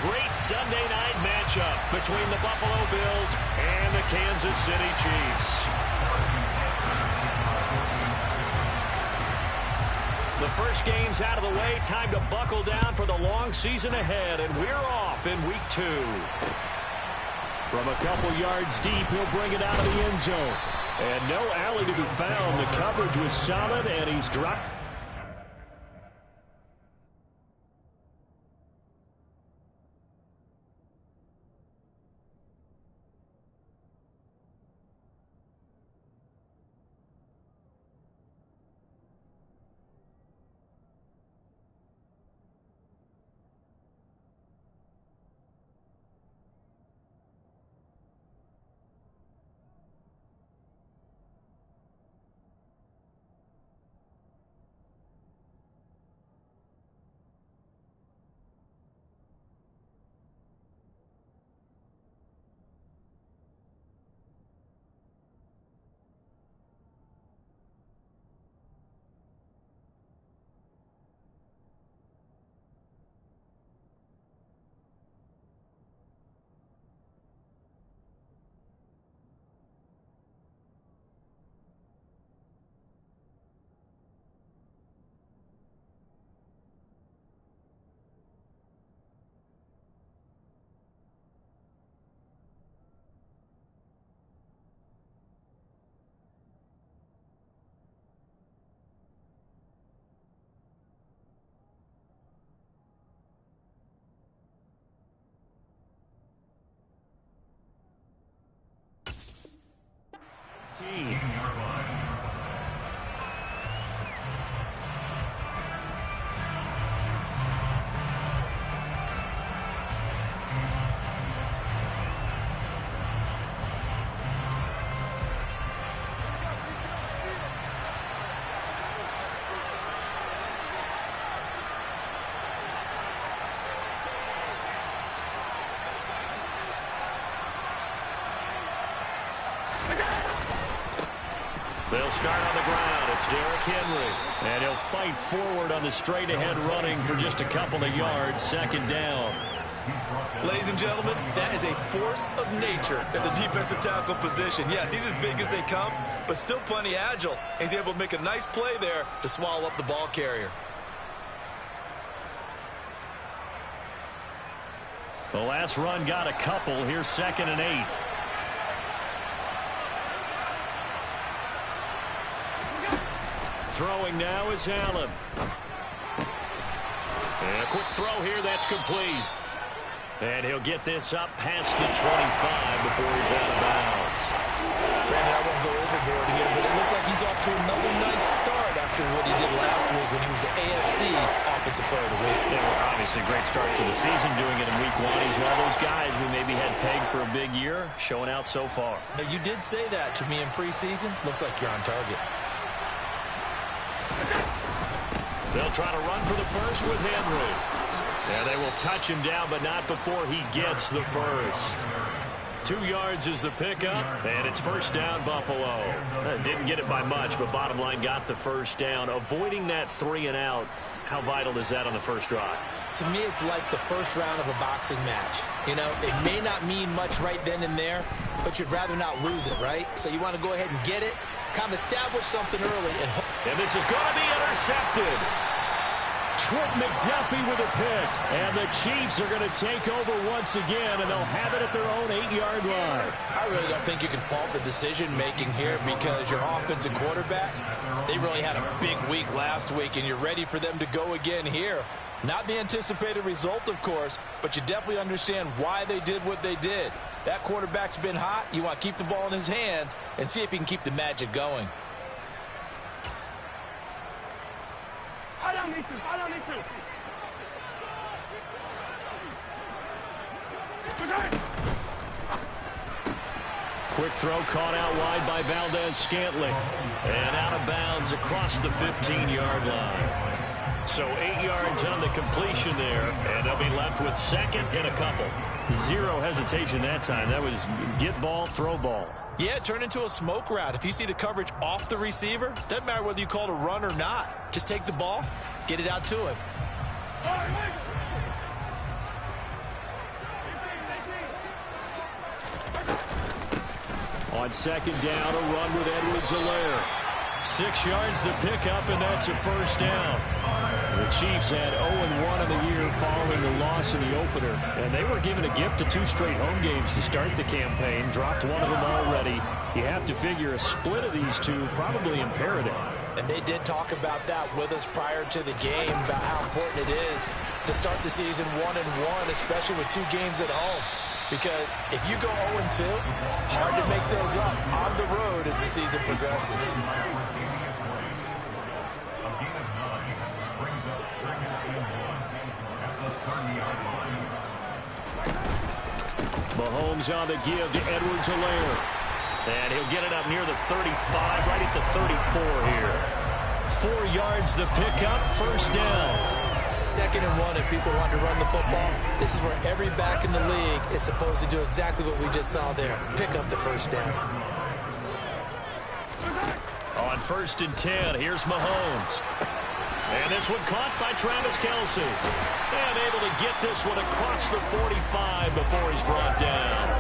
great Sunday night matchup between the Buffalo Bills and the Kansas City Chiefs. The first game's out of the way. Time to buckle down for the long season ahead, and we're off in week 2. From a couple yards deep, he'll bring it out of the end zone. And no alley to be found. The coverage was solid, and he's dropped. Team. They'll start on the ground. It's Derrick Henry. And he'll fight forward on the straight-ahead running for just a couple of yards. Second down. Ladies and gentlemen, that is a force of nature at the defensive tackle position. Yes, he's as big as they come, but still plenty agile. He's able to make a nice play there to swallow up the ball carrier. The last run got a couple. Here's 2nd and 8. Throwing now is Allen. And a quick throw here, that's complete. And he'll get this up past the 25 before he's out of bounds. Brandon, I won't go overboard here, but it looks like he's off to another nice start after what he did last week when he was the AFC Offensive Player of the Week. Yeah, obviously a great start to the season, doing it in week 1. He's one of those guys we maybe had pegged for a big year, showing out so far. Now, you did say that to me in preseason. Looks like you're on target. They'll try to run for the first with Henry. And they will touch him down, but not before he gets the first. 2 yards is the pickup, and it's first down, Buffalo. Didn't get it by much, but bottom line got the first down. Avoiding that 3 and out, how vital is that on the first drive? To me, it's like the first round of a boxing match. You know, it may not mean much right then and there, but you'd rather not lose it, right? So you want to go ahead and get it, kind of establish something early. And this is going to be intercepted. Trent McDuffie with a pick. And the Chiefs are going to take over once again, and they'll have it at their own 8-yard line. I really don't think you can fault the decision-making here because your offensive quarterback, they really had a big week last week, and you're ready for them to go again here. Not the anticipated result, of course, but you definitely understand why they did what they did. That quarterback's been hot. You want to keep the ball in his hands and see if he can keep the magic going. Quick throw caught out wide by Valdez-Scantling. And out of bounds across the 15-yard line. So 8 yards on the completion there, and they'll be left with second and a couple. Zero hesitation that time. That was get ball, throw ball. Yeah, turn into a smoke route. If you see the coverage off the receiver, doesn't matter whether you call it a run or not. Just take the ball, get it out to him. On second down, a run with Edwards-Helaire. 6 yards the pickup, and that's a first down. The Chiefs had 0-1 in the year following the loss in the opener, and they were given a gift of 2 straight home games to start the campaign. Dropped one of them already. You have to figure a split of these two probably imperative. And they did talk about that with us prior to the game, about how important it is to start the season 1-1, especially with 2 games at home. Because if you go 0-2, hard to make those up on the road as the season progresses. Mahomes on the give to Edwards-Helaire. And he'll get it up near the 35, right at the 34 here. 4 yards the pickup, first down. 2nd and 1 if people want to run the football. This is where every back in the league is supposed to do exactly what we just saw there. Pick up the first down. On 1st and 10, here's Mahomes. And this one caught by Travis Kelce. And able to get this one across the 45 before he's brought down.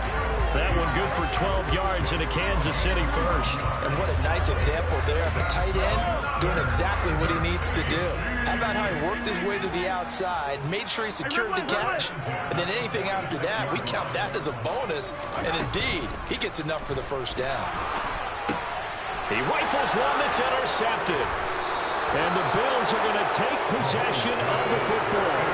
That one good for 12 yards in a Kansas City first. And what a nice example there of a tight end doing exactly what he needs to do. How about how he worked his way to the outside, made sure he secured the catch, and then anything after that, we count that as a bonus. And indeed, he gets enough for the first down. He rifles one that's intercepted. And the Bills are going to take possession of the football.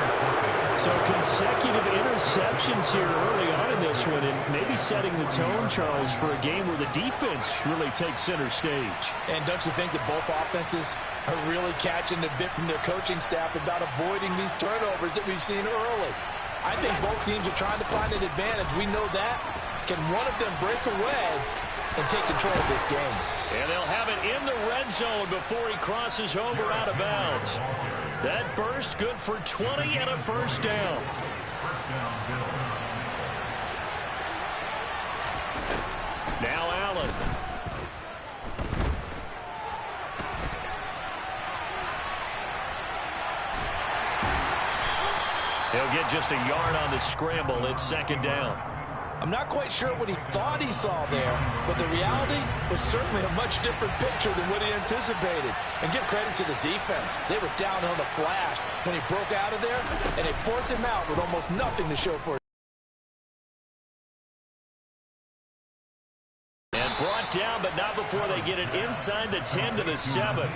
So consecutive interceptions here early on in this one, and maybe setting the tone, Charles, for a game where the defense really takes center stage. And don't you think that both offenses are really catching a bit from their coaching staff about avoiding these turnovers that we've seen early? I think both teams are trying to find an advantage. We know that. Can one of them break away and take control of this game? And they'll have it in the red zone before he crosses over out of bounds. That burst good for 20 and a first down. Now Allen. He'll get just a yard on the scramble. It's 2nd down. I'm not quite sure what he thought he saw there, but the reality was certainly a much different picture than what he anticipated. And give credit to the defense. They were down on the flash when he broke out of there, and they forced him out with almost nothing to show for it. And brought down, but not before they get it inside the 10 to the 7.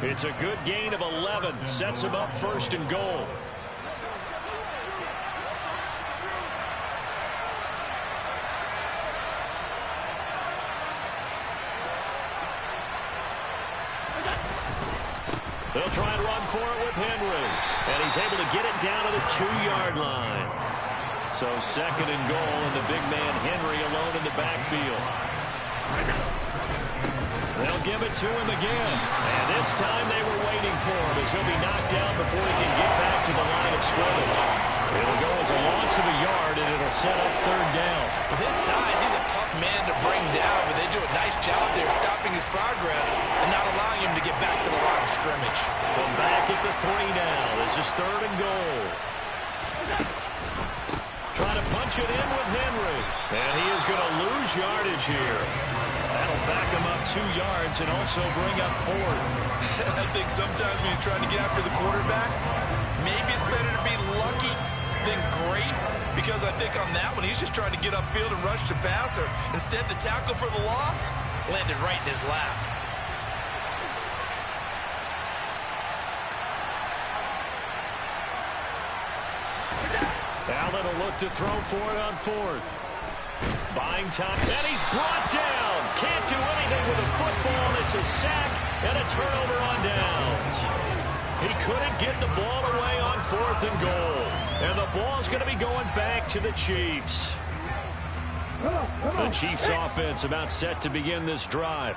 It's a good gain of 11. Sets him up 1st and goal. They'll try and run for it with Henry. And he's able to get it down to the 2-yard line. So 2nd and goal, and the big man Henry alone in the backfield. They'll give it to him again. And this time they were waiting for him as he'll be knocked down before he can get back to the line of scrimmage. It'll go as a loss of a yard, and it'll set up 3rd down. With his size, he's a tough man to bring down, but they do a nice job there stopping his progress and not allowing him to get back to the line of scrimmage. From back at the 3 now, this is 3rd and goal. Trying to punch it in with Henry. And he is going to lose yardage here. That'll back him up 2 yards and also bring up 4th. I think sometimes when you're trying to get after the quarterback, maybe it's better to be lucky than great, because I think on that one, he's just trying to get upfield and rush the passer. Instead, the tackle for the loss landed right in his lap. Allen will look to throw for it on 4th. Buying time, and he's brought down. Can't do anything with a football. It's a sack and a turnover on downs. He couldn't get the ball away on 4th and goal. And the ball's going to be going back to the Chiefs. The Chiefs offense about set to begin this drive.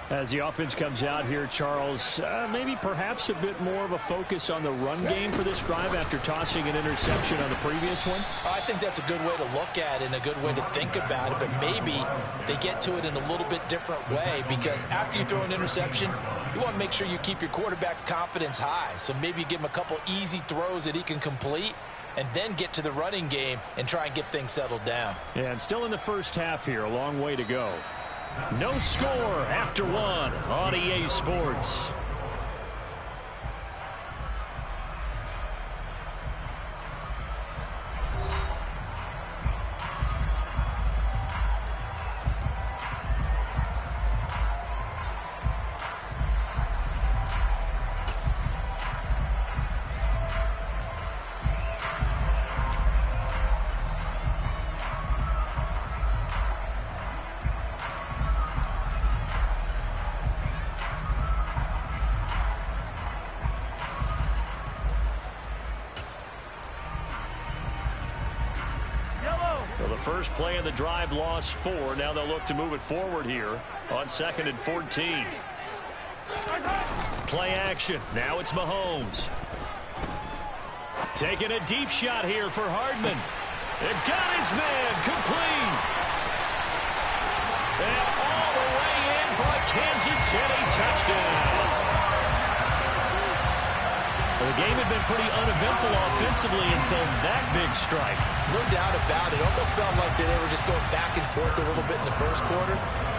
As the offense comes out here, Charles, maybe perhaps a bit more of a focus on the run game for this drive after tossing an interception on the previous one? I think that's a good way to look at it and a good way to think about it, but maybe they get to it in a little bit different way, because after you throw an interception, you want to make sure you keep your quarterback's confidence high. So maybe you give him a couple easy throws that he can complete, and then get to the running game and try and get things settled down. Yeah, and still in the first half here, a long way to go. No score after one on EA Sports. First play of the drive, lost 4. Now they'll look to move it forward here on 2nd and 14. Play action. Now it's Mahomes. Taking a deep shot here for Hardman. It got his man complete. And all the way in for a Kansas City touchdown. The game had been pretty uneventful offensively until that big strike. No doubt about it. Almost felt like they were just going back and forth a little bit in the first quarter.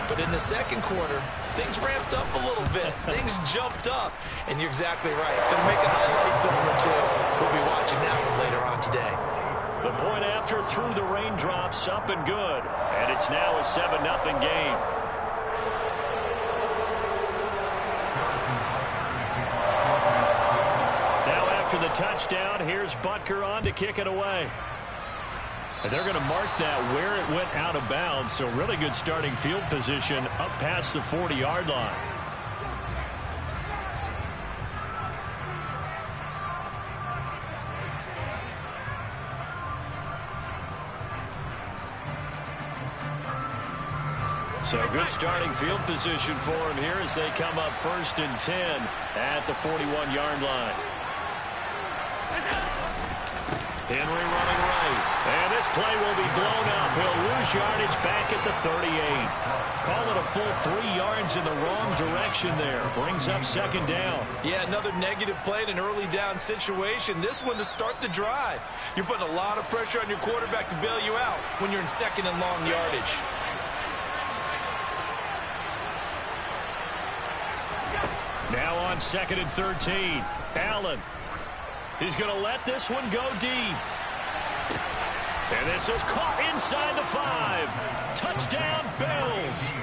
But in the second quarter, things ramped up a little bit. Things jumped up. And you're exactly right. Going to make a highlight film or two. We'll be watching that one later on today. The point after through the raindrops, up and good. And it's now a 7-0 game. After the touchdown, here's Butker on to kick it away. And they're going to mark that where it went out of bounds, so really good starting field position up past the 40-yard line. So good starting field position for him here as they come up 1st and 10 at the 41-yard line. Henry running right. And this play will be blown up. He'll lose yardage back at the 38. Call it a full 3 yards in the wrong direction there. Brings up 2nd down. Yeah, another negative play in an early down situation. This one to start the drive. You're putting a lot of pressure on your quarterback to bail you out when you're in 2nd and long yardage. Now on 2nd and 13. Allen. He's going to let this one go deep. And this is caught inside the 5. Touchdown, Bills.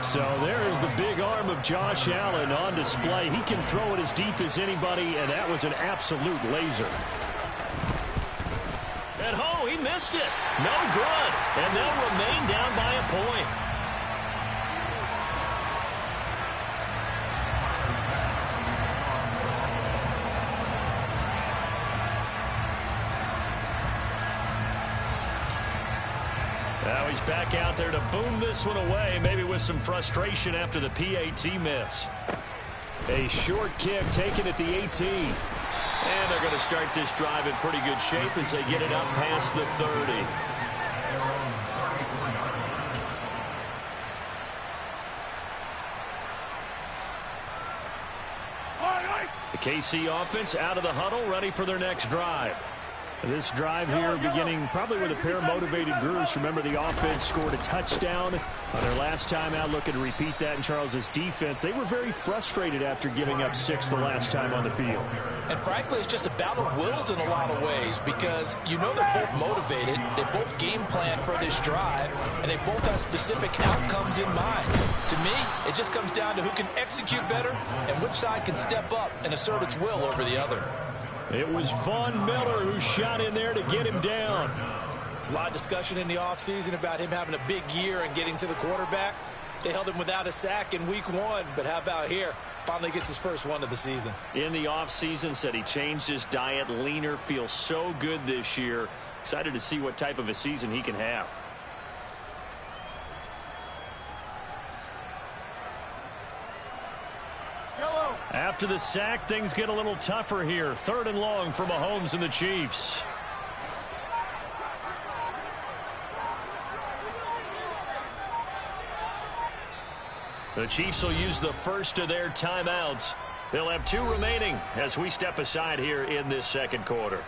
So there's the big arm of Josh Allen on display. He can throw it as deep as anybody, and that was an absolute laser. And he missed it. No good. And they'll remain down by a point. Now he's back out there to boom this one away, maybe with some frustration after the PAT miss. A short kick taken at the 18. And they're going to start this drive in pretty good shape as they get it up past the 30. The KC offense out of the huddle, ready for their next drive. This drive here beginning probably with a pair of motivated groups. Remember, the offense scored a touchdown on their last time out. Looking to repeat that in Charles's defense. They were very frustrated after giving up 6 the last time on the field. And frankly, it's just a battle of wills in a lot of ways because you know they're both motivated. They both game plan for this drive, and they both have specific outcomes in mind. To me, it just comes down to who can execute better and which side can step up and assert its will over the other. It was Von Miller who shot in there to get him down. There's a lot of discussion in the offseason about him having a big year and getting to the quarterback. They held him without a sack in week 1, but how about here? Finally gets his first one of the season. In the offseason, said he changed his diet, leaner, feels so good this year. Excited to see what type of a season he can have. After the sack, things get a little tougher here. 3rd and long for Mahomes and the Chiefs. The Chiefs will use the first of their timeouts. They'll have 2 remaining as we step aside here in this 2nd quarter.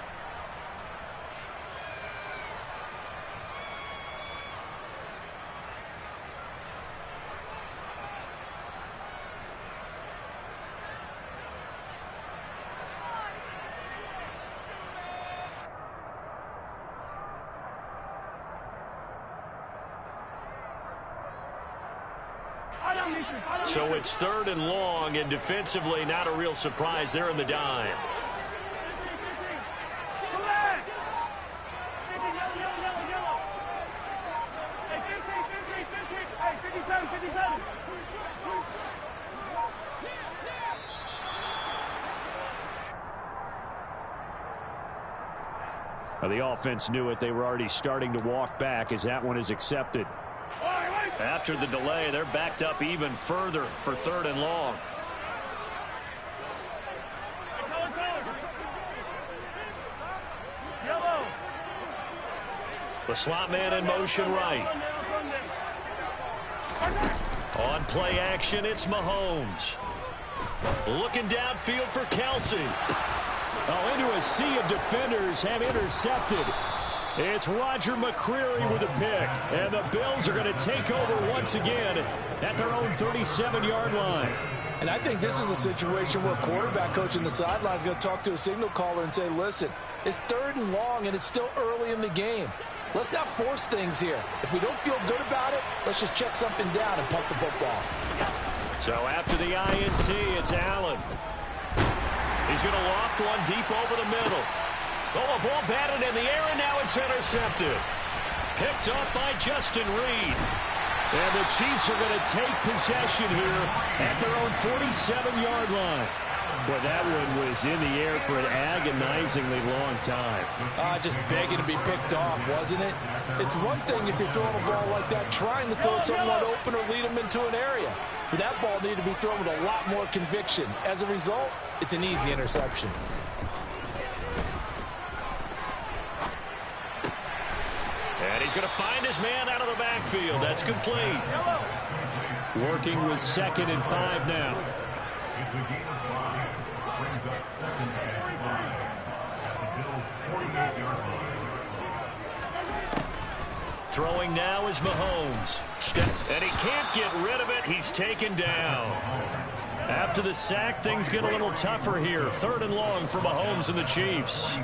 So it's 3rd and long, and defensively not a real surprise. They're in the dime. The offense knew it. They were already starting to walk back as that one is accepted. After the delay, they're backed up even further for 3rd and long. The slot man in motion right. On play action, it's Mahomes. Looking downfield for Kelsey. Oh, into a sea of defenders have intercepted. It's Roger McCreary with a pick. And the Bills are going to take over once again at their own 37-yard line. And I think this is a situation where quarterback coach in the sideline is going to talk to a signal caller and say, listen, it's 3rd and long and it's still early in the game. Let's not force things here. If we don't feel good about it, let's just check something down and punt the football. So after the INT, it's Allen. He's going to loft one deep over the middle. Oh, a ball batted in the air, and now it's intercepted. Picked up by Justin Reed. And the Chiefs are going to take possession here at their own 47-yard line. But that one was in the air for an agonizingly long time. Just begging to be picked off, wasn't it? It's one thing if you're throwing a ball like that, trying to throw someone open or lead them into an area. But that ball needed to be thrown with a lot more conviction. As a result, it's an easy interception. And he's going to find his man out of the backfield. That's complete. Working with 2nd and 5 now. Throwing now is Mahomes. And he can't get rid of it. He's taken down. After the sack, things get a little tougher here. 3rd and long for Mahomes and the Chiefs.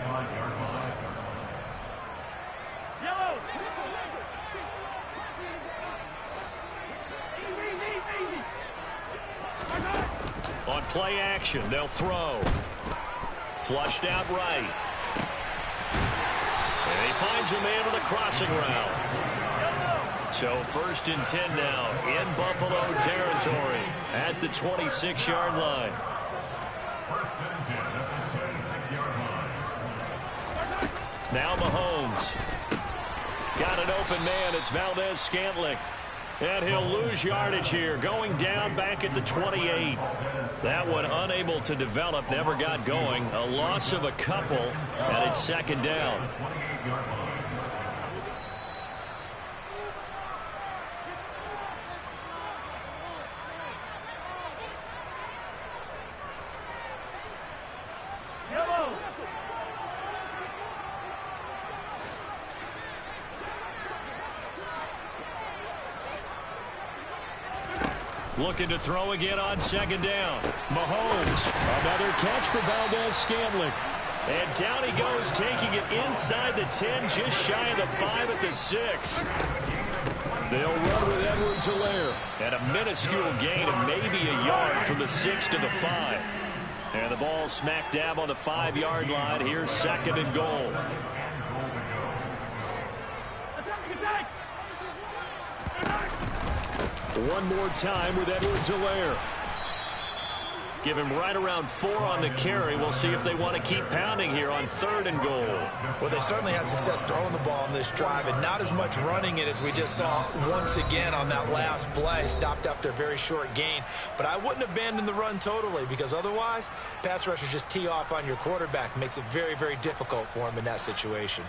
On play action, they'll throw. Flushed out right. And he finds a man on the crossing route. So 1st and 10 now in Buffalo territory at the 26-yard line. Now Mahomes. Got an open man. It's Valdez-Scantling. And he'll lose yardage here, going down back at the 28. That one unable to develop, never got going. A loss of a couple, and it's 2nd down. Looking to throw again on 2nd down. Mahomes. Another catch for Valdez-Scantling. And down he goes, taking it inside the 10, just shy of the 5 at the 6. They'll run with Edwards-Helaire. And a minuscule gain of maybe a yard from the 6 to the 5. And the ball smack dab on the 5-yard line. Here's 2nd and goal. One more time with Edwards-Helaire. Give him right around 4 on the carry. We'll see if they want to keep pounding here on 3rd and goal. Well, they certainly had success throwing the ball in this drive, and not as much running it as we just saw once again on that last play. Stopped after a very short gain. But I wouldn't abandon the run totally, because otherwise, pass rushers just tee off on your quarterback. Makes it very, very difficult for him in that situation.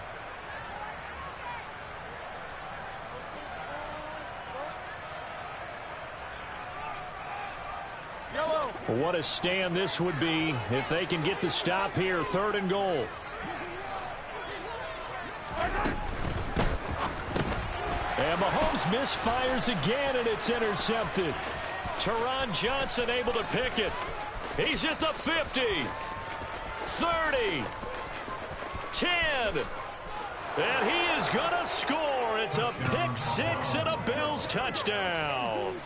What a stand this would be if they can get the stop here. 3rd and goal. And Mahomes misfires again, and it's intercepted. Teron Johnson able to pick it. He's at the 50. 30. 10. And he is going to score. It's a pick 6 and a Bills touchdown.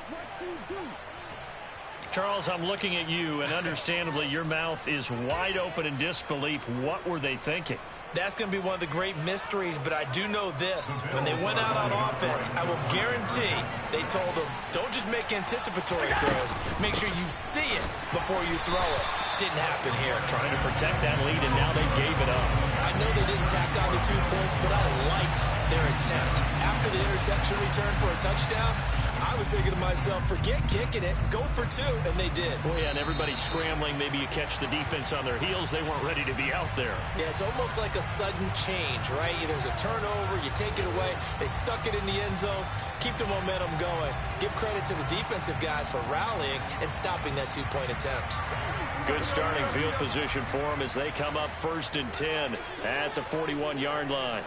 Charles, I'm looking at you, and understandably, your mouth is wide open in disbelief. What were they thinking? That's going to be one of the great mysteries, but I do know this. When they went out on offense, I will guarantee they told them, don't just make anticipatory throws. Make sure you see it before you throw it. Didn't happen here. Trying to protect that lead, and now they gave it up. I know they didn't tack on the 2 points, but I liked their attempt. After the interception return for a touchdown, I was thinking to myself, forget kicking it, go for 2, and they did. Well, yeah, and everybody's scrambling. Maybe you catch the defense on their heels. They weren't ready to be out there. Yeah, it's almost like a sudden change, right? There's a turnover, you take it away, they stuck it in the end zone, keep the momentum going. Give credit to the defensive guys for rallying and stopping that 2-point attempt. Good starting field position for them as they come up 1st and 10 at the 41-yard line.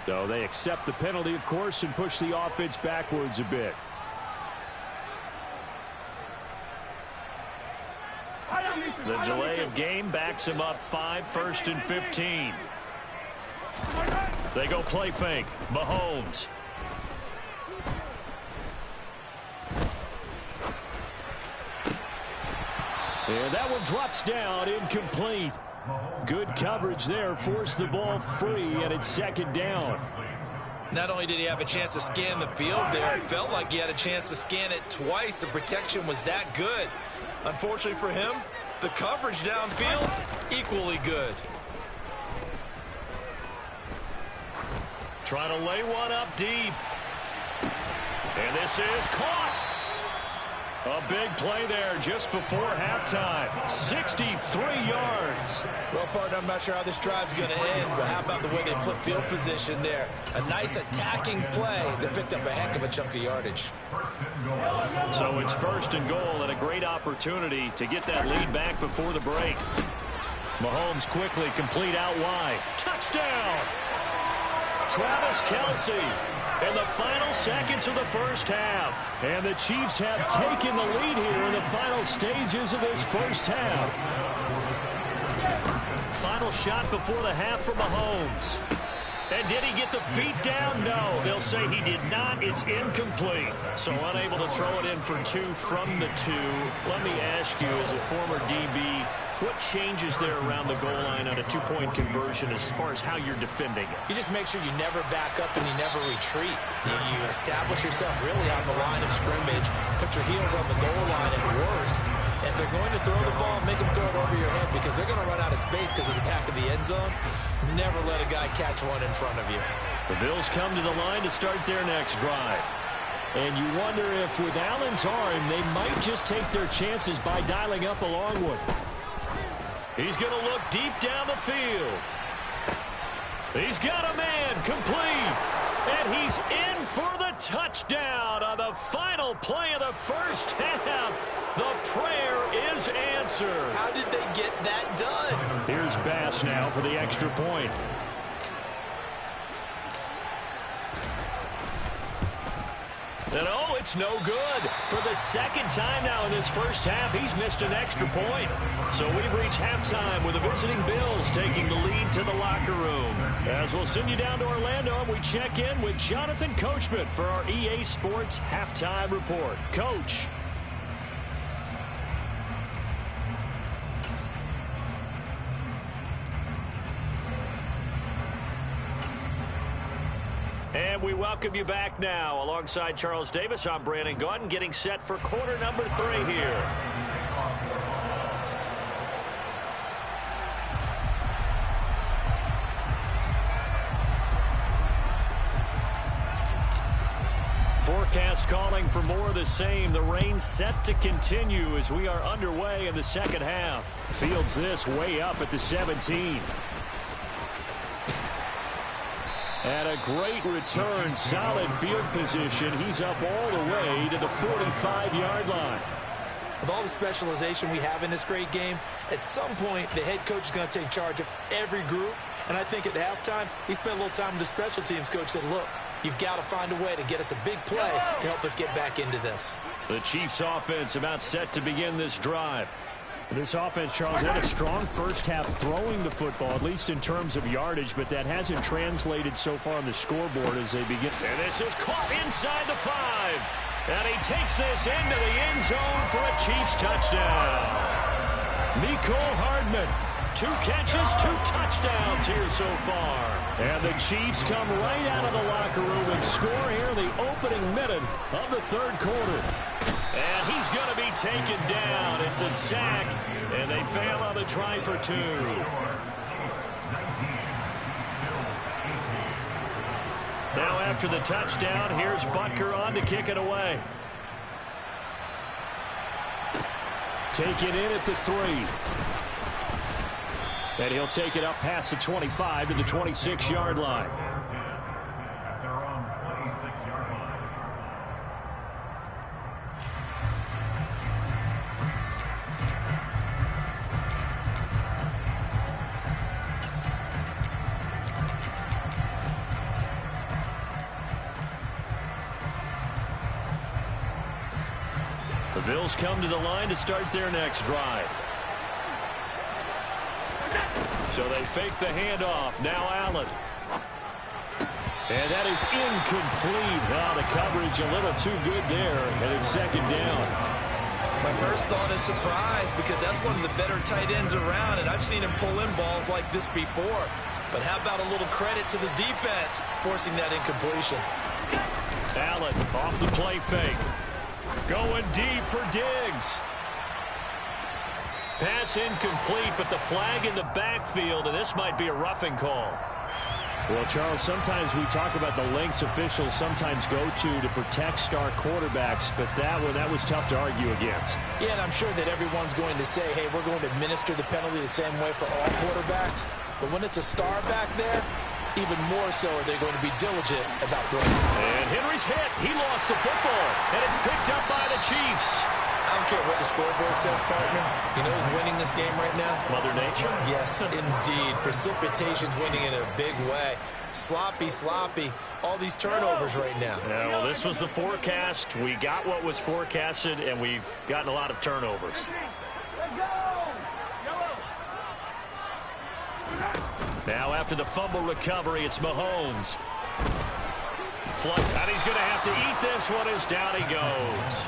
So they accept the penalty, of course, and push the offense backwards a bit. The delay of game backs him up 5, 1st and 15. They go play fake. Mahomes. And that one drops down, incomplete. Good coverage there, forced the ball free, and it's 2nd down. Not only did he have a chance to scan the field there, it felt like he had a chance to scan it twice. The protection was that good. Unfortunately for him, the coverage downfield, equally good. Trying to lay one up deep. And this is caught. A big play there just before halftime. 63 yards. Well, partner, I'm not sure how this drive's going to end, but how about the way they flip field position there? A nice attacking play that picked up a heck of a chunk of yardage. So it's 1st and goal and a great opportunity to get that lead back before the break. Mahomes quickly complete out wide. Touchdown! Travis Kelce. In the final seconds of the first half. And the Chiefs have taken the lead here in the final stages of this first half. Final shot before the half for Mahomes. And did he get the feet down? No. They'll say he did not. It's incomplete. So unable to throw it in for 2 from the 2. Let me ask you, as a former DB, what changes there around the goal line on a 2-point conversion as far as how you're defending it? You just make sure you never back up and you never retreat. You establish yourself really on the line of scrimmage, put your heels on the goal line at worst. And if they're going to throw the ball, make them throw it over your head because they're going to run out of space because of the back of the end zone. Never let a guy catch one in front of you. The Bills come to the line to start their next drive. And you wonder if with Allen's arm, they might just take their chances by dialing up a long one. He's going to look deep down the field. He's got a man complete. And he's in for the touchdown on the final play of the first half. The prayer is answered. How did they get that done? Here's Bass now for the extra point. And oh, it's no good. For the 2nd time now in this first half, he's missed an extra point. So we've reached halftime with the visiting Bills taking the lead to the locker room. As we'll send you down to Orlando, and we check in with Jonathan Coachman for our EA Sports Halftime Report. Coach. And we welcome you back now. Alongside Charles Davis, I'm Brandon Gaudin, getting set for quarter number 3 here. Forecast calling for more of the same. The rain set to continue as we are underway in the second half. Fields this way up at the 17. And a great return, solid field position. He's up all the way to the 45-yard line. With all the specialization we have in this great game, at some point the head coach is going to take charge of every group. And I think at halftime, he spent a little time with the special teams coach said, look, you've got to find a way to get us a big play to help us get back into this. The Chiefs offense about set to begin this drive. This offense, Charles, had a strong first half throwing the football, at least in terms of yardage, but that hasn't translated so far on the scoreboard as they begin. And this is caught inside the 5. And he takes this into the end zone for a Chiefs touchdown. Mecole Hardman, 2 catches, 2 touchdowns here so far. And the Chiefs come right out of the locker room and score here in the opening minute of the third quarter. And he's going to be taken down. It's a sack, and they fail on the try for 2. Now after the touchdown, here's Butker on to kick it away. Take it in at the 3. And he'll take it up past the 25 to the 26-yard line. The Bills come to the line to start their next drive. So they fake the handoff. Now Allen. And that is incomplete. Oh, the coverage a little too good there, and it's second down. My first thought is surprise because that's one of the better tight ends around, and I've seen him pull in balls like this before. But how about a little credit to the defense forcing that incompletion? Allen off the play fake. Going deep for Diggs. Pass incomplete, but the flag in the backfield, and this might be a roughing call. Well, Charles, sometimes we talk about the lengths officials sometimes go to protect star quarterbacks, but that was tough to argue against. Yeah, and I'm sure that everyone's going to say, hey, we're going to administer the penalty the same way for all quarterbacks. But when it's a star back there, even more so are they going to be diligent about throwing. And Henry's hit. He lost the football, and it's picked up by the Chiefs. I don't care what the scoreboard says, partner. You know who's winning this game right now? Mother Nature? Yes, indeed. Precipitation's winning in a big way. Sloppy, sloppy. All these turnovers right now. Yeah, well, this was the forecast. We got what was forecasted, and we've gotten a lot of turnovers. Now after the fumble recovery, it's Mahomes. And he's going to have to eat this one as down he goes.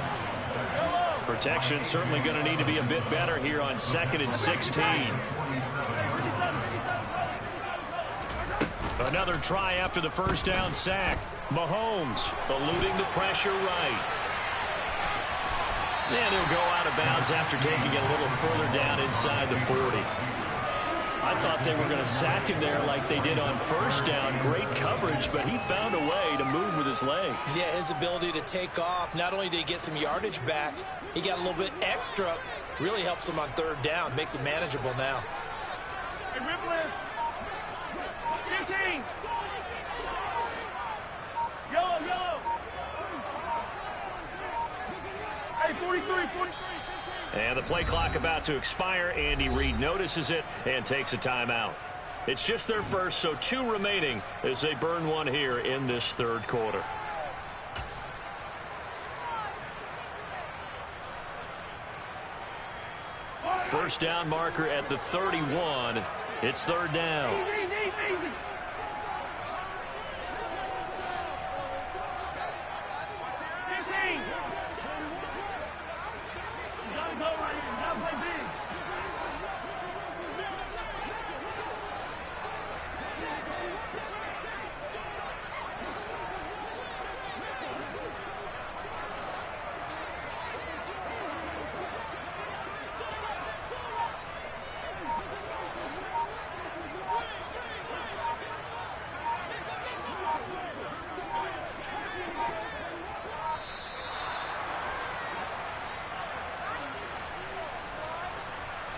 Protection certainly going to need to be a bit better here on 2nd and 16. Another try after the first down sack. Mahomes eluding the pressure right. And he'll go out of bounds after taking it a little further down inside the 40. I thought they were going to sack him there like they did on first down. Great coverage, but he found a way to move with his legs. Yeah, his ability to take off. Not only did he get some yardage back, he got a little bit extra. Really helps him on 3rd down. Makes it manageable now. Hey, Ripley. 15. Yellow. Hey, 43. And the play clock about to expire. Andy Reid notices it and takes a timeout. It's just their first, so 2 remaining as they burn one here in this 3rd quarter. First down marker at the 31. It's 3rd down. Easy.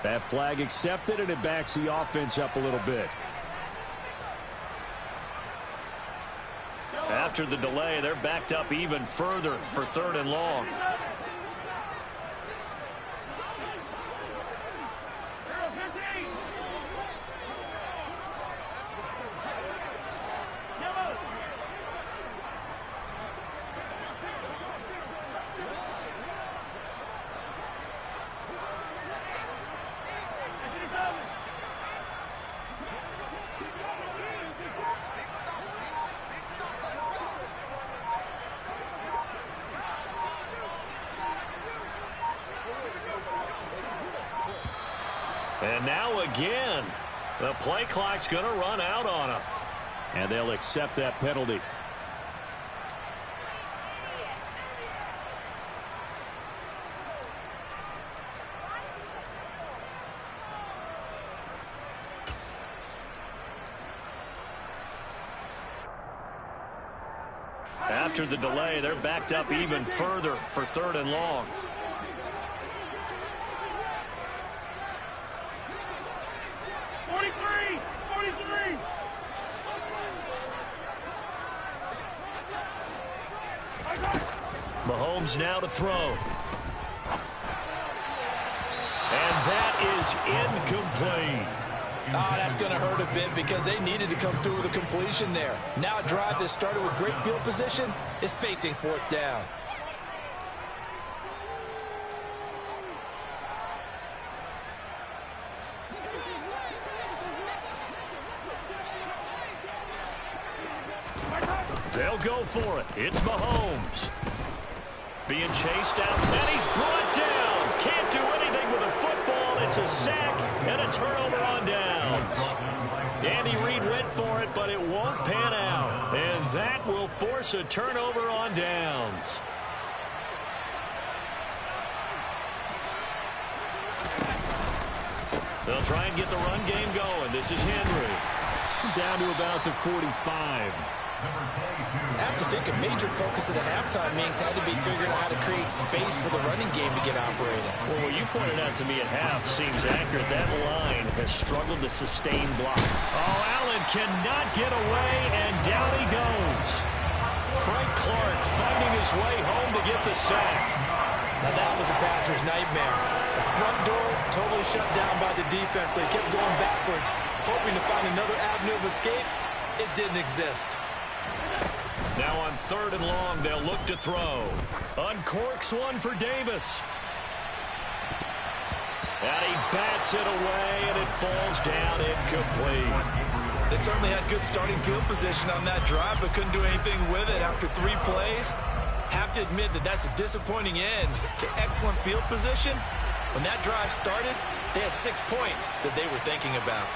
That flag accepted, and it backs the offense up a little bit. After the delay, they're backed up even further for 3rd and long. And now again, the play clock's going to run out on them. And they'll accept that penalty. After the delay, they're backed up even further for 3rd and long. Mahomes now to throw. And that is incomplete. That's going to hurt a bit because they needed to come through with a completion there. Now a drive that started with great field position is facing 4th down. They'll go for it. It's Mahomes. Being chased down, and he's brought down. Can't do anything with a football. It's a sack and a turnover on downs. Andy Reid went for it, but it won't pan out. And that will force a turnover on downs. They'll try and get the run game going. This is Henry. Down to about the 45. I have to think a major focus of the halftime meetings had to be figuring out how to create space for the running game to get operating. Well, what you pointed out to me at half seems accurate. That line has struggled to sustain block. Oh, Allen cannot get away, and down he goes. Frank Clark finding his way home to get the sack. Now that was a passer's nightmare. The front door totally shut down by the defense, so he kept going backwards, hoping to find another avenue of escape. It didn't exist. Now on 3rd and long, they'll look to throw. Uncorks one for Davis. And he bats it away, and it falls down incomplete. They certainly had good starting field position on that drive, but couldn't do anything with it after 3 plays. Have to admit that that's a disappointing end to excellent field position. When that drive started, they had 6 points that they were thinking about.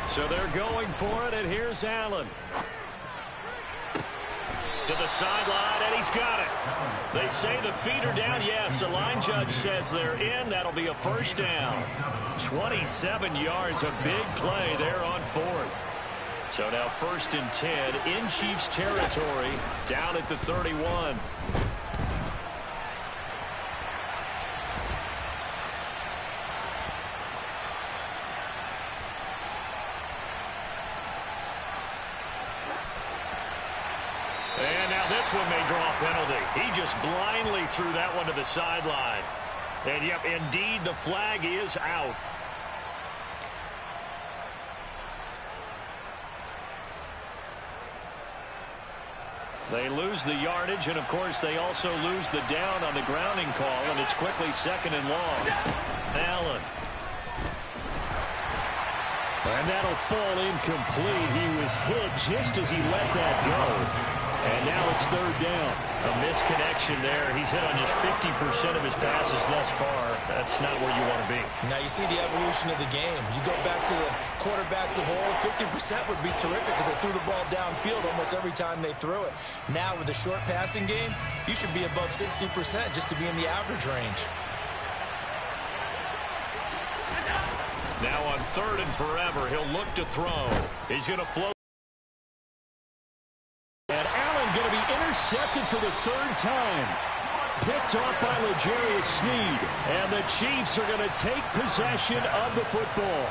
So they're going for it, and here's Allen. To the sideline, and he's got it. They say the feet are down. Yes, the line judge says they're in. That'll be a 1st down. 27 yards, a big play there on 4th. So now 1st and 10 in Chiefs territory, down at the 31. And now this one may draw a penalty. He just blindly threw that one to the sideline. And, yep, indeed, the flag is out. They lose the yardage, and, of course, they also lose the down on the grounding call, and it's quickly 2nd and long. Allen. And that'll fall incomplete. He was hit just as he let that go. And now it's 3rd down. A misconnection there. He's hit on just 50% of his passes thus far. That's not where you want to be. Now you see the evolution of the game. You go back to the quarterbacks of old, 50% would be terrific because they threw the ball downfield almost every time they threw it. Now with the short passing game, you should be above 60% just to be in the average range. Now on 3rd and forever, he'll look to throw. He's going to float. And Allen going to be intercepted for the 3rd time. Picked off by L'Jarius Sneed. And the Chiefs are going to take possession of the football.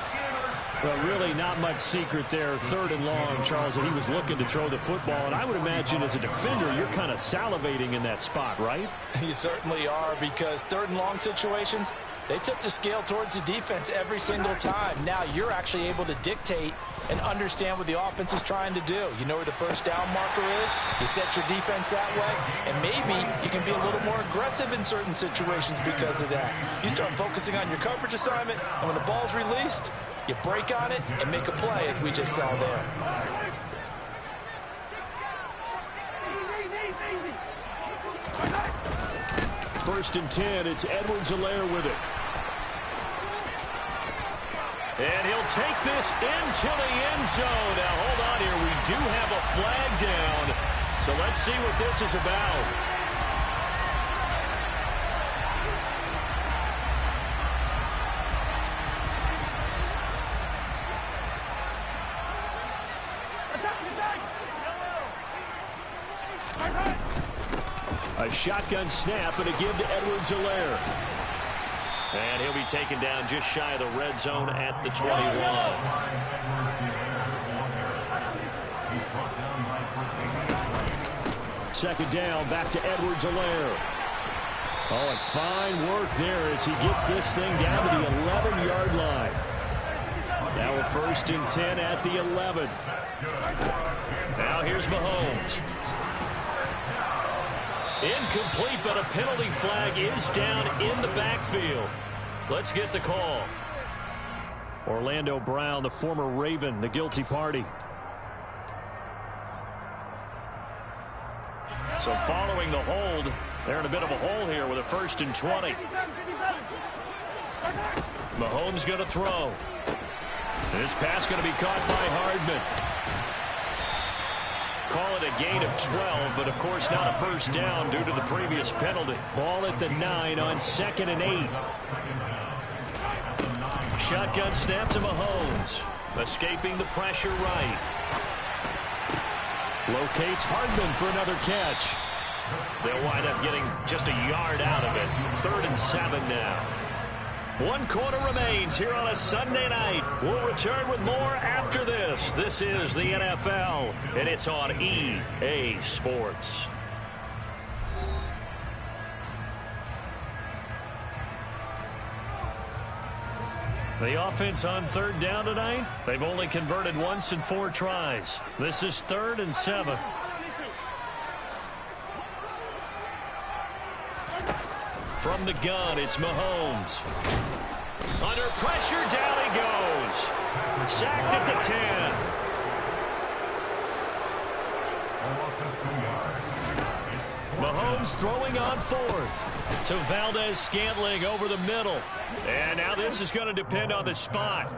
Well, really not much secret there. 3rd and long, Charles, that he was looking to throw the football. And I would imagine as a defender, you're kind of salivating in that spot, right? You certainly are, because 3rd and long situations, they tip the scale towards the defense every single time. Now you're actually able to dictate and understand what the offense is trying to do. You know where the first down marker is. You set your defense that way, and maybe you can be a little more aggressive in certain situations because of that. You start focusing on your coverage assignment, and when the ball's released, you break on it and make a play, as we just saw there. First and 10, it's Edwards-Helaire with it. And he'll take this into the end zone. Now, hold on here. We do have a flag down. So let's see what this is about. A shotgun snap and a give to Edwards-Helaire. And he'll be taken down just shy of the red zone at the 21. Second down, back to Edwards-Helaire. Oh, and fine work there as he gets this thing down to the 11-yard line. Now a first and 10 at the 11. Now here's Mahomes. Incomplete, but a penalty flag is down in the backfield. Let's get the call. Orlando Brown, the former Raven, the guilty party. So following the hold, they're in a bit of a hole here with a first and 20. Mahomes going to throw. This pass going to be caught by Hardman. Call it a gain of 12, but of course not a first down due to the previous penalty. Ball at the 9 on 2nd and 8. Shotgun snap to Mahomes. Escaping the pressure right. Locates Hardman for another catch. They'll wind up getting just a yard out of it. 3rd and 7 now. 1 quarter remains here on a Sunday night. We'll return with more after this. This is the NFL, and it's on EA Sports. The offense on 3rd down tonight, they've only converted once in 4 tries. This is 3rd and 7. From the gun, it's Mahomes. Under pressure, down he goes. Sacked at the 10. Mahomes throwing on 4th to Valdez-Scantling over the middle. And now this is going to depend on the spot.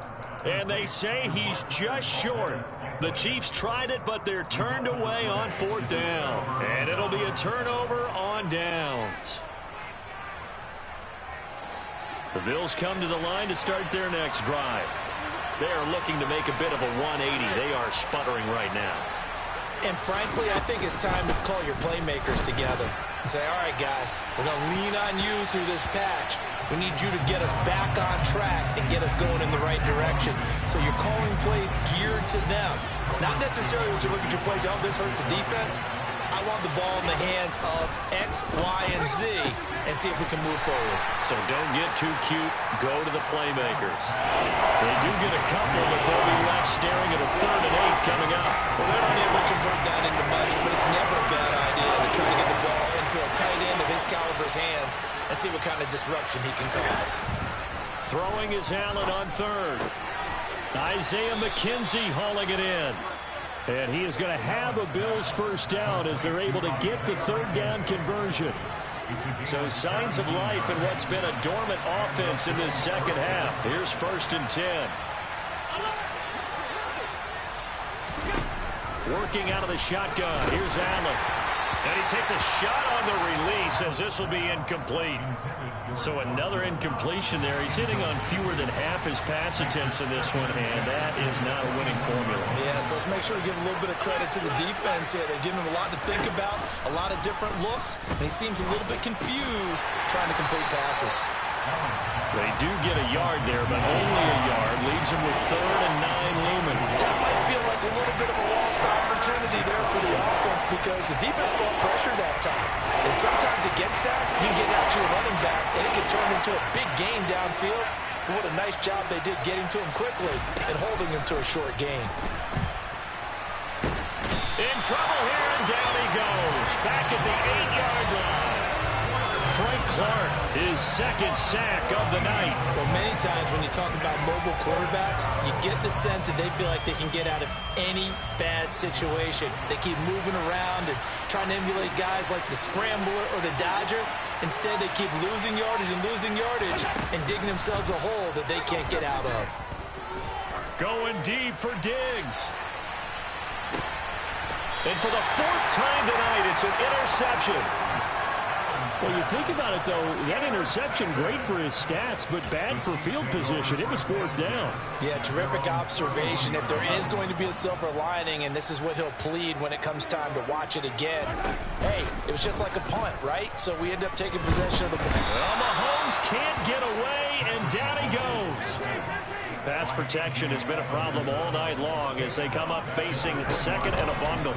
And they say he's just short. The Chiefs tried it, but they're turned away on 4th down. And it'll be a turnover on downs. The Bills come to the line to start their next drive. They are looking to make a bit of a 180. They are sputtering right now. And frankly, I think it's time to call your playmakers together and say, all right, guys, we're going to lean on you through this patch. We need you to get us back on track and get us going in the right direction. So you're calling plays geared to them. Not necessarily when you look at your plays, oh, this hurts the defense. I want the ball in the hands of X, Y, and Z and see if we can move forward. So don't get too cute. Go to the playmakers. They do get a couple, but they'll be left staring at a 3rd and 8 coming up. Well, they're not able to convert that into much, but it's never a bad idea to try to get the ball into a tight end of his caliber's hands and see what kind of disruption he can cause. Throwing is Allen on 3rd. Isaiah McKenzie hauling it in. And he is going to have a Bills first down as they're able to get the 3rd down conversion. So signs of life in what's been a dormant offense in this second half. Here's 1st and 10. Working out of the shotgun. Here's Allen. And he takes a shot on the release as this will be incomplete. So another incompletion there. He's hitting on fewer than half his pass attempts in this one, and that is not a winning formula. Yeah, so let's make sure we give a little bit of credit to the defense here. They're giving him a lot to think about, a lot of different looks, and he seems a little bit confused trying to complete passes. They do get a yard there, but only a yard. Leaves them with 3rd and 9 looming. That might feel like a little bit of a lost opportunity there for the offense because the defense brought pressure that time. And sometimes against that, you can get out to your running back, and it can turn into a big gain downfield. But what a nice job they did getting to him quickly and holding him to a short gain. In trouble here, and down he goes. Back at the 8-yard line. Frank Clark, his 2nd sack of the night. Well, many times when you talk about mobile quarterbacks, you get the sense that they feel like they can get out of any bad situation. They keep moving around and trying to emulate guys like the Scrambler or the Dodger. Instead, they keep losing yardage and digging themselves a hole that they can't get out of. Going deep for Diggs. And for the 4th time tonight, it's an interception. Well, you think about it, though, that interception, great for his stats, but bad for field position. It was 4th down. Yeah, terrific observation. If there is going to be a silver lining, and this is what he'll plead when it comes time to watch it again, hey, it was just like a punt, right? So we end up taking possession of the ball. Well, Mahomes can't get away, and down he goes. Pass protection has been a problem all night long as they come up facing 2nd and a bundle.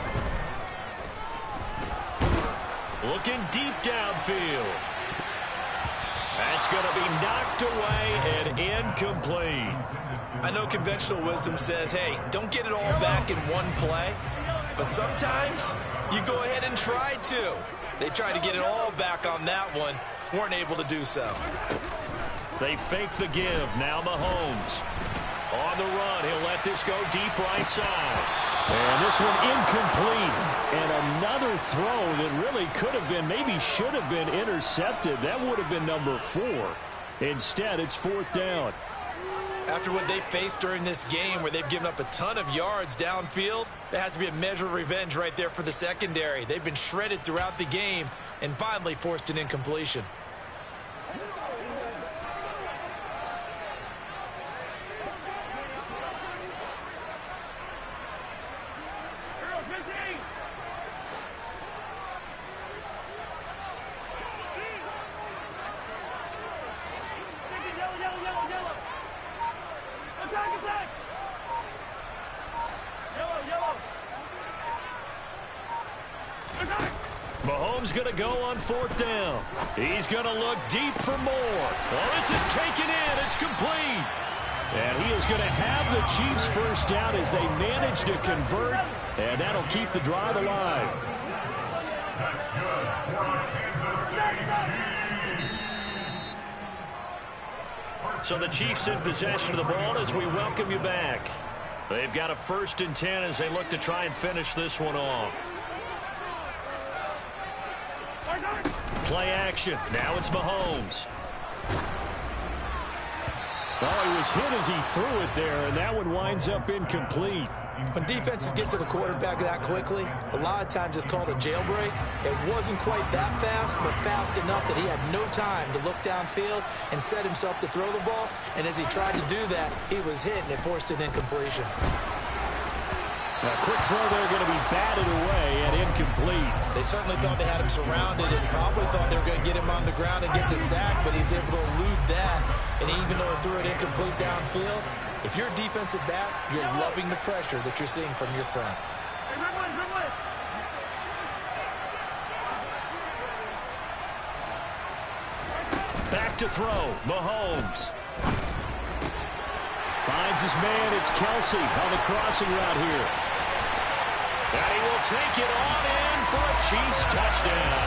Looking deep downfield. That's going to be knocked away and incomplete. I know conventional wisdom says, hey, don't get it all back in one play. But sometimes you go ahead and try to. They tried to get it all back on that one. Weren't able to do so. They fake the give. Now Mahomes. On the run, he'll let this go deep right side. And this one incomplete. And another throw that really could have been, maybe should have been intercepted. That would have been number 4. Instead, it's 4th down. After what they faced during this game where they've given up a ton of yards downfield, there has to be a measure of revenge right there for the secondary. They've been shredded throughout the game and finally forced an incompletion. Mahomes going to go on 4th down. He's going to look deep for more. Oh, this is taken in. It's complete. And he is going to have the Chiefs first down as they manage to convert, and that'll keep the drive alive. So the Chiefs in possession of the ball as we welcome you back. They've got a 1st and 10 as they look to try and finish this one off. Play action. Now it's Mahomes. Oh, he was hit as he threw it there, and that one winds up incomplete. When defenses get to the quarterback that quickly, a lot of times it's called a jailbreak. It wasn't quite that fast, but fast enough that he had no time to look downfield and set himself to throw the ball. And as he tried to do that, he was hit, and it forced an incompletion. A quick throw there going to be batted away and incomplete. They certainly thought they had him surrounded and probably thought they were going to get him on the ground and get the sack, but he was able to elude that. And even though it threw it incomplete downfield, if you're a defensive back, you're loving the pressure that you're seeing from your front. Back to throw. Mahomes. Finds his man. It's Kelsey on the crossing route here. And he will take it on in for a Chiefs touchdown.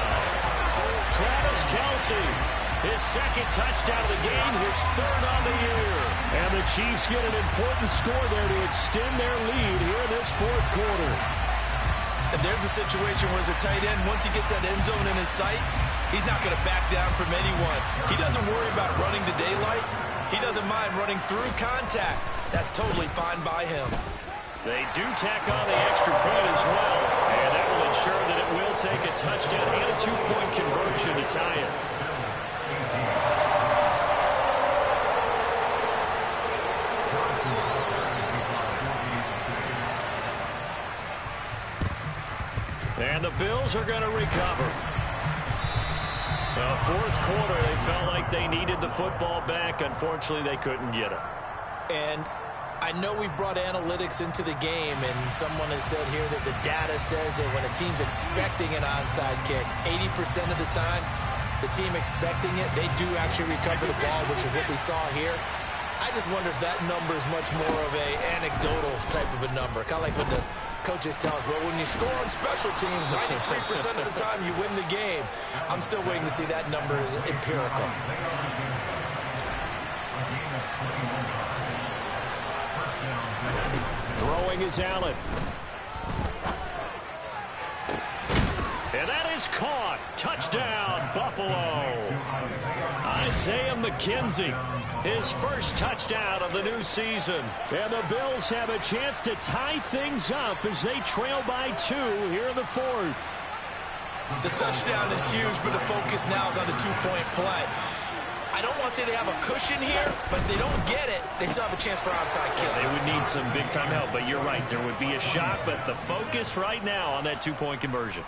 Travis Kelsey, his 2nd touchdown of the game, his 3rd on the year. And the Chiefs get an important score there to extend their lead here in this 4th quarter. And there's a situation where as a tight end, once he gets that end zone in his sights, he's not going to back down from anyone. He doesn't worry about running to daylight. He doesn't mind running through contact. That's totally fine by him. They do tack on the extra point as well, and that will ensure that it will take a touchdown and a 2-point conversion to tie it. And the Bills are going to recover. Fourth quarter, they felt like they needed the football back. Unfortunately, they couldn't get it. And I know we've brought analytics into the game, and someone has said here that the data says that when a team's expecting an onside kick, 80% of the time, the team expecting it, they do actually recover the ball, which is what we saw here. I just wonder if that number is much more of a anecdotal type of a number. Kind of like when the coaches tell us, well, when you score on special teams, 93% of the time you win the game. I'm still waiting to see that number is empirical. Throwing is Allen. And that is caught. Touchdown, Buffalo. Isaiah McKenzie, his first touchdown of the new season. And the Bills have a chance to tie things up as they trail by 2 here in the fourth. The touchdown is huge, but the focus now is on the two-point play. I don't want to say they have a cushion here, but if they don't get it, they still have a chance for onside kick. They would need some big-time help, but you're right. There would be a shot, but the focus right now on that two-point conversion.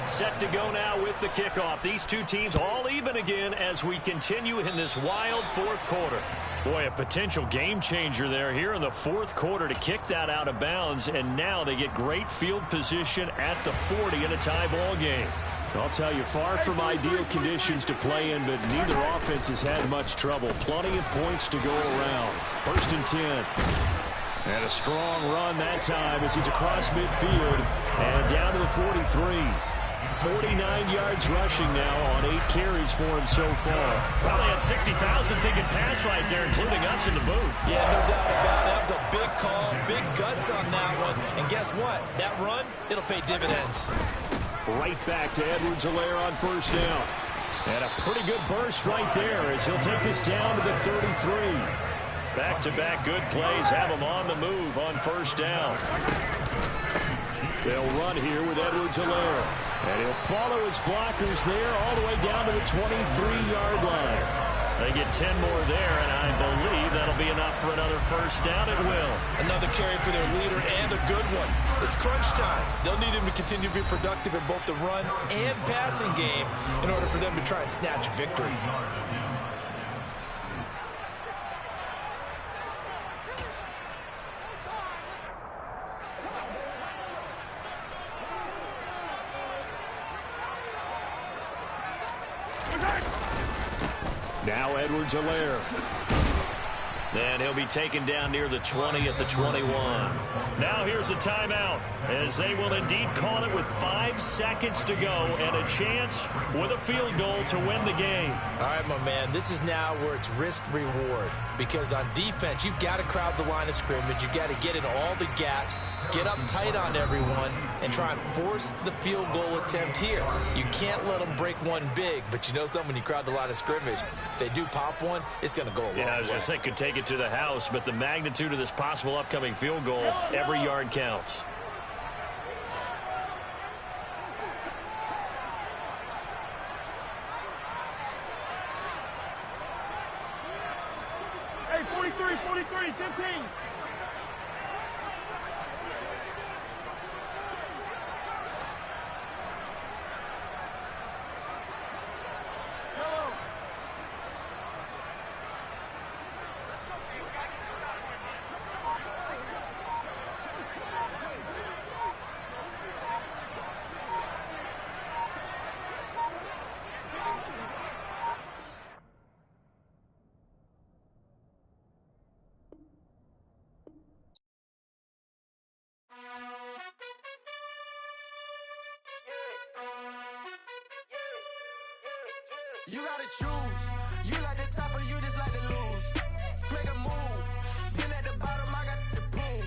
Set to go now with the kickoff. These two teams all even again as we continue in this wild fourth quarter. Boy, a potential game changer there here in the fourth quarter to kick that out of bounds, and now they get great field position at the 40 in a tie ball game. I'll tell you, far from ideal conditions to play in, but neither offense has had much trouble. Plenty of points to go around. 1st and 10. And a strong run that time as he's across midfield and down to the 43. 49 yards rushing now on 8 carries for him so far. Probably had 60,000 thinking pass right there, including us in the booth. Yeah, no doubt about it. That was a big call, big guts on that one. And guess what? That run, it'll pay dividends. Right back to Edwards-Helaire on 1st down. And a pretty good burst right there as he'll take this down to the 33. Back-to-back good plays have him on the move on 1st down. They'll run here with Edwards-Helaire. And he'll follow his blockers there all the way down to the 23-yard line. They get 10 more there, and I believe that'll be enough for another 1st down. It will. Another carry for their leader and a good one. It's crunch time. They'll need him to continue to be productive in both the run and passing game in order for them to try and snatch victory. Now Edwards-Helaire. And he'll be taken down near the 20 at the 21. Now here's a timeout as they will indeed call it with 5 seconds to go and a chance with a field goal to win the game. All right, my man, this is now where it's risk-reward because on defense, you've got to crowd the line of scrimmage. You've got to get in all the gaps, get up tight on everyone, and try and force the field goal attempt here. You can't let them break one big, but you know something, when you crowd the line of scrimmage, if they do pop one, it's going to go a long way. Yeah, I was going to say, could take it to the house, but the magnitude of this possible upcoming field goal, every yard counts. Hey, 43, 15. You gotta choose. You like the top or you just like to lose. Make a move. Been at the bottom, I got the boom.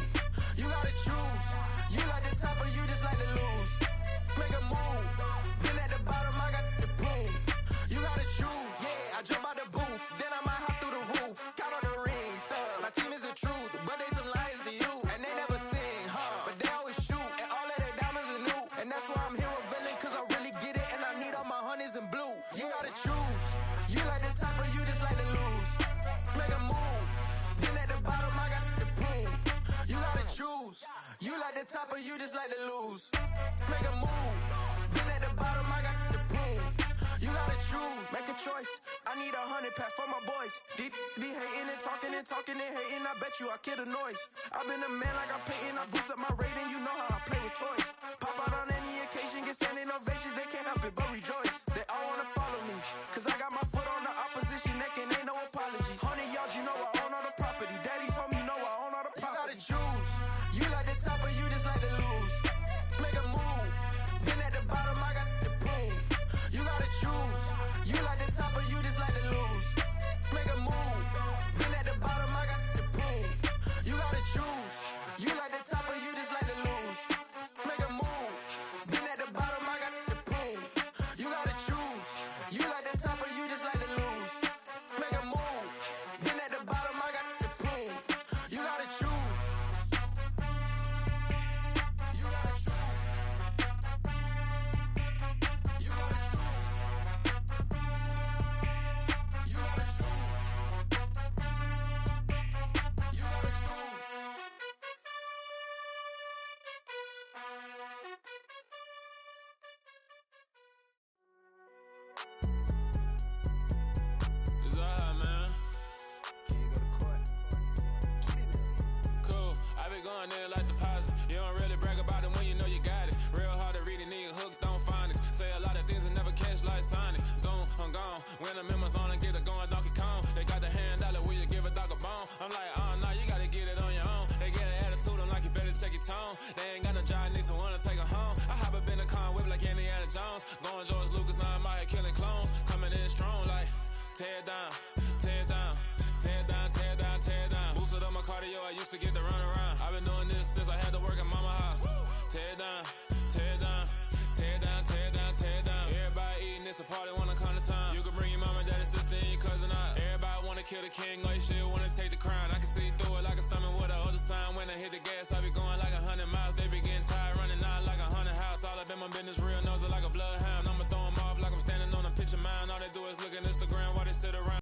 You gotta choose. You like the top or you just like to lose. Make a move. Been at the bottom, I got the boom. You gotta choose. Yeah, I jump out the booth. Then I might hop through the roof. Count on the rings. My team is the truth, but they some liars to you. And they never sing, but they always shoot. And all of their diamonds are new. And that's why I'm here with villain, cause I really get it. And I need all my honeys in blue. You gotta choose. You like the top or you just like to lose. Make a move. Then at the bottom I got the boom. You gotta choose. You like the top or you just like to lose? Make a move. Been at the bottom, I got the prove. You gotta choose, make a choice. I need 100 pack for my boys. Deep be hating and talking and hating. I bet you I kill the noise. I've been a man like I'm painting. I boost up my rating. You know how I play with toys. Pop out on any occasion, get standing ovations. They can't help it but rejoice. They all wanna follow me, cause I got my foot on the opposition neck and ain't no apologies. 100 yards, you know I own all the property. Daddy's home, you know I own all the property. You gotta choose. You like the top or you just like to lose? Make a move. Been at the bottom, I got the proof. You gotta choose. You like the top or you just like to lose? Make a move. Been at the bottom, I got the proof. You gotta choose. You like the top or you just like to lose? Make a move. Been at the bottom, I got the proof. You gotta choose. You like the top or you just like to lose? Make a move. Been at the bottom, I got the proof. You gotta choose. You gotta choose. You gotta choose. You gotta choose. You gotta choose. It's all hot, man. Cool. I be going there like deposit. You don't really brag about it when you know you got it. Real hard to read a nigga hooked on phonics. Say a lot of things and never catch like Sonic. Zone, I'm gone. When I'm in my zone and get it going Donkey Kong. They got the hand dollar, will you give a dog a bone? I'm like, oh, no, you gotta get it on your own. They get an attitude, I'm like, you better check your tone. They ain't got no job, need someone to take her home. I hop up in the car, whip like Indiana Jones. Going George Lucas, now I'm out here killing clones. Coming in strong like, tear down, tear down, tear down, tear down, tear down. Boosted up my cardio, I used to get to run around. I've been doing this since I had to work at mama house. Tear down, tear down, tear down, tear down, tear down. Everybody eating, it's a party, wanna come to time. You can bring your mama, daddy, sister, and your cousin out. Everybody wanna kill the king, or you shit wanna take the crown. I can see through it like a stomach with a other sign. When I hit the gas, I be going like 100 miles. They be getting tired, running out like 100 house. All up in my business real